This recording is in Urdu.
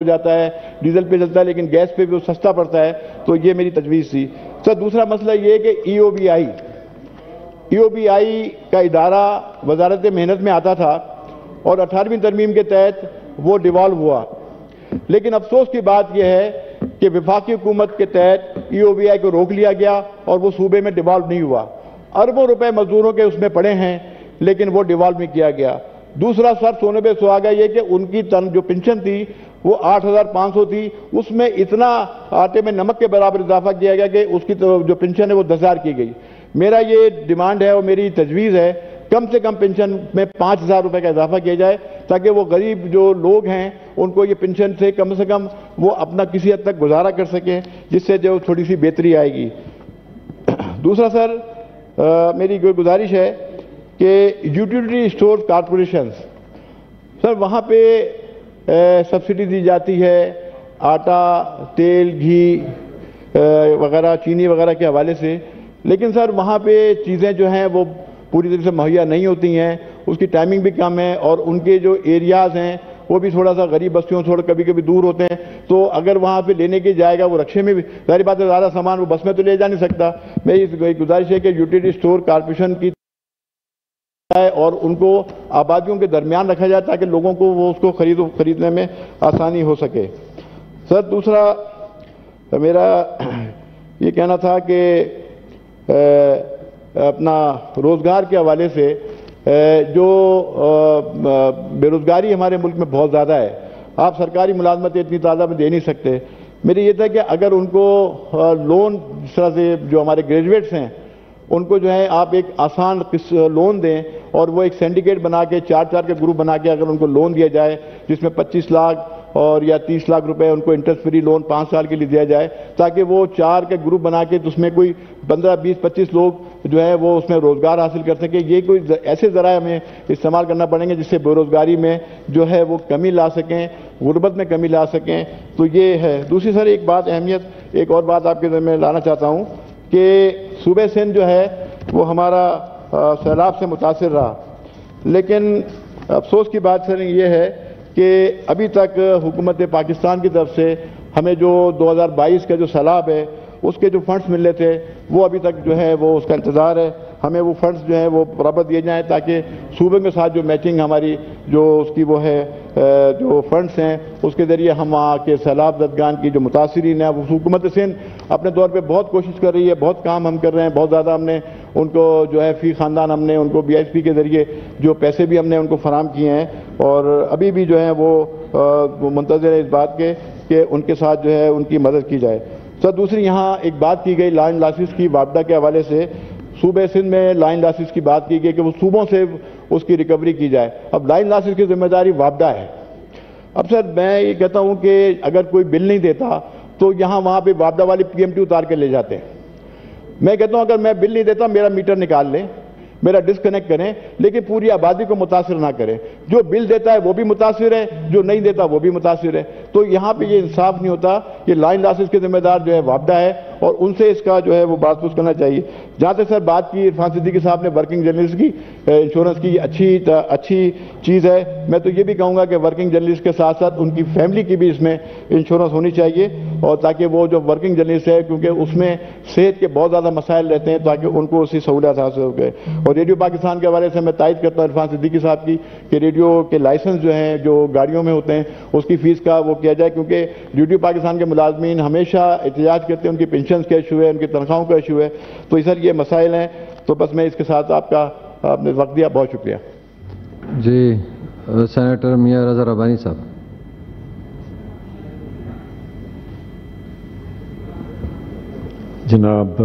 ہو جاتا ہے، ڈیزل پہ چلتا ہے لیکن گیس پہ بھی وہ سستا پڑتا ہے، تو یہ میری تجویز تھی۔ سر دوسرا مسئلہ یہ ہے کہ ای او بی آئی کا ادارہ وزارت محنت میں آتا تھا اور 18ویں ترمیم کے تحت وہ ڈیوالو ہوا، لیکن افسوس کی بات یہ ہے کہ وفاقی حکومت کے تحت ای او بی آئی کو روک لیا گیا اور وہ صوبے میں ڈیوالو نہیں ہوا۔ اربوں روپے مزدوروں کے اس میں پڑے ہیں لیکن وہ ڈیوالو نہیں کیا گیا۔ دوسرا سر سونے پہ سہاگا یہ کہ ان کی جو پنشن تھی وہ 8,500 تھی، اس میں اتنا آٹے میں نمک کے برابر اضافہ کیا گیا کہ اس کی جو پنشن ہے وہ 10,000 کی گئی۔ میرا یہ ڈیمانڈ ہے اور میری تجویز ہے کم سے کم پنشن میں 5,000 روپے کا اضافہ کیا جائے تاکہ وہ غریب جو لوگ ہیں ان کو یہ پنشن سے کم وہ اپنا کسی حد تک گزارا کر سکیں، جس سے جو تھوڑی سی بہتری آئے گی۔ دوسرا سر میری کوئی گزارش ہے کہ یوٹیلیٹی اسٹور کارپوریشنز، سر وہاں پہ سبسڈی دی جاتی ہے آٹا، تیل، گھی وغیرہ، چینی وغیرہ کے حوالے سے، لیکن سر وہاں پہ چیزیں جو ہیں وہ پوری طرح سے مہیا نہیں ہوتی ہیں، اس کی ٹائمنگ بھی کم ہے اور ان کے جو ایریاز ہیں وہ بھی تھوڑا سا غریب بستیوں تھوڑا کبھی کبھی دور ہوتے ہیں، تو اگر وہاں پہ لینے کے جائے گا وہ رکشے میں بھی ظاہر بات ہے زیادہ سامان وہ بس میں تو لے جا نہیں سکتا۔ میری گزارش ہے کہ یوٹیلیٹی اسٹور کارپوریشن کی اور ان کو آبادیوں کے درمیان رکھا جائے تاکہ لوگوں کو وہ اس کو خریدنے میں آسانی ہو سکے۔ سر دوسرا میرا یہ کہنا تھا کہ اپنا روزگار کے حوالے سے جو بے روزگاری ہمارے ملک میں بہت زیادہ ہے، آپ سرکاری ملازمتیں اتنی تعداد میں دے نہیں سکتے۔ میری یہ تھا کہ اگر ان کو لون جس طرح سے جو ہمارے گریجویٹس ہیں ان کو جو ہے آپ ایک آسان لون دیں اور وہ ایک سینڈیکیٹ بنا کے 4 کے گروپ بنا کے اگر ان کو لون دیا جائے جس میں 25 لاکھ اور یا 30 لاکھ روپے ان کو انٹرسٹ فری لون 5 سال کے لیے دیا جائے تاکہ وہ 4 کے گروپ بنا کے اس میں کوئی 15، 20، 25 لوگ جو ہے وہ اس میں روزگار حاصل کر سکیں۔ یہ کوئی ایسے ذرائع ہمیں استعمال کرنا پڑیں گے جس سے بے روزگاری میں جو ہے وہ کمی لا سکیں، غربت میں کمی لا سکیں، تو یہ ہے۔ دوسری سر ایک بات اہمیت ایک اور بات آپ کے ذہن میں لانا چاہتا ہوں کہ صوبہ سندھ جو ہے وہ ہمارا سیلاب سے متاثر رہا، لیکن افسوس کی بات سر یہ ہے کہ ابھی تک حکومت پاکستان کی طرف سے ہمیں جو 2022 کا جو سیلاب ہے اس کے جو فنڈز ملے تھے وہ ابھی تک جو ہے وہ اس کا انتظار ہے، ہمیں وہ فنڈز جو ہیں وہ برابر دیے جائیں تاکہ صوبے کے ساتھ جو میچنگ ہماری جو اس کی وہ ہے جو فنڈز ہیں اس کے ذریعے ہم وہاں کے سیلاب زدگان کی جو متاثرین ہیں وہ حکومت سندھ اپنے طور پہ بہت کوشش کر رہی ہے، بہت کام ہم کر رہے ہیں، بہت زیادہ ہم نے ان کو جو ہے فی خاندان ہم نے ان کو BSP کے ذریعے جو پیسے بھی ہم نے ان کو فراہم کیے ہیں اور ابھی بھی جو ہیں وہ منتظر ہے اس بات کے کہ ان کے ساتھ جو ہے ان کی مدد کی جائے۔ سر دوسری یہاں ایک بات کی گئی لائن لاسز کی وابڈا کے حوالے سے، صوبہ سندھ میں لائن لاسز کی بات کی گئی کہ وہ صوبوں سے اس کی ریکوری کی جائے۔ اب لائن لاسز کی ذمہ داری وابڈا ہے۔ اب سر میں یہ کہتا ہوں کہ اگر کوئی بل نہیں دیتا تو یہاں وہاں پہ وابڈا والی PMT اتار کے لے جاتے ہیں۔ میں کہتا ہوں اگر میں بل نہیں دیتا میرا میٹر نکال لیں، میرا ڈسکنیکٹ کریں، لیکن پوری آبادی کو متاثر نہ کریں۔ جو بل دیتا ہے وہ بھی متاثر ہے، جو نہیں دیتا وہ بھی متاثر ہے، تو یہاں پہ یہ انصاف نہیں ہوتا۔ یہ لائن لاسز کے ذمہ دار جو ہے وابڈا ہے اور ان سے اس کا جو ہے وہ بات پوچھ کرنا چاہیے۔ جہاں تک سر بات کی عرفان صدیقی صاحب نے ورکنگ جرنلسٹ کی انشورنس کی، اچھی چیز ہے۔ میں تو یہ بھی کہوں گا کہ ورکنگ جرنلسٹ کے ساتھ ساتھ ان کی فیملی کی بھی اس میں انشورنس ہونی چاہیے اور تاکہ وہ جو ورکنگ جرنلسٹ ہے کیونکہ اس میں صحت کے بہت زیادہ مسائل رہتے ہیں تاکہ ان کو اسی سہولت حاصل ہو گئے۔ اور ریڈیو پاکستان کے حوالے سے میں تائید کرتا ہوں عرفان صدیقی صاحب کی کہ ریڈیو کے لائسنس جو ہیں جو گاڑیوں میں ہوتے ہیں اس کی فیس کا وہ کیا جائے، کیونکہ ریڈیو پاکستان کے ملازمین ہمیشہ احتجاج کرتے ہیں، ان کی پینشنز کا ایشو ہے، ان کی تنخواہوں کا ایشو ہے، تو سر یہ مسائل ہیں۔ تو بس میں اس کے ساتھ آپ نے وقت دیا، بہت شکریہ۔ جی سینیٹر میاں رضا ربانی صاحب۔ جناب